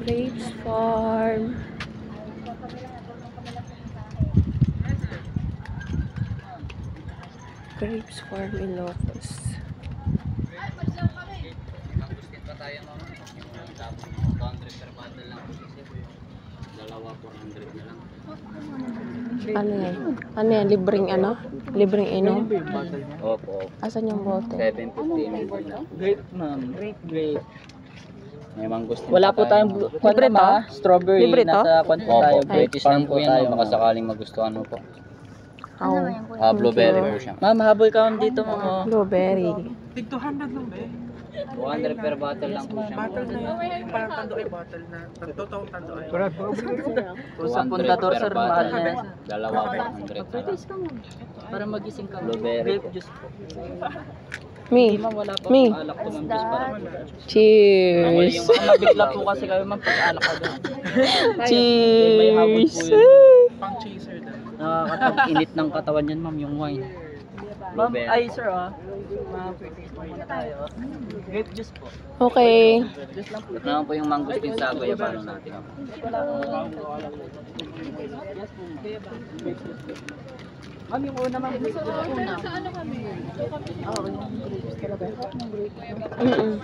Grapes Farm. Grapes Farm Ilocos. Mangustin pa tayo mga 200 per bottle lang. Dalawa 400 na lang. Ano yan? Ano yan? Libreng ano? Libreng inom? Opo. Asan yung bote? 750 ml lang. Grape, ma'am. Grape. May mangustin Wala po tayong Libre to? strawberry. Libre to? Nasa kwan po Opo, tayo. British lang po yan. tayo. Baka sakaling magustuhan mo po. Oh, Blueberry po siya. Ma'am, habol ka ma'am dito, ma'am. blueberry. Tig 200 lang ba eh? 200 per bottle lang po siya. Bottle na yun. Yung parang tando ay bottle na. Totoong tando ay. Sa 200 puntador, per sir, bottle. mahal na yan. Dalawa 400 na lang. Para magising ka. Blueberry Grape po. juice po. Me. Ma'am, wala po. Me. Alak po, ma'am. Juice para. Cheers. Baka mabigla po kasi kayo, ma'am, pag alak ka doon. May habol po Cheers. yun. Pang chaser daw. Nakakapag-init ng katawan yan, ma'am, yung wine. Ma'am, Blueberry. ay sir, ma'am, purchase po muna tayo. Grape juice po. Okay. Juice lang po. Ito naman po yung mangustin sa Kuya Palo natin. Ma'am, yung una, ma'am. Una. Mm-mm.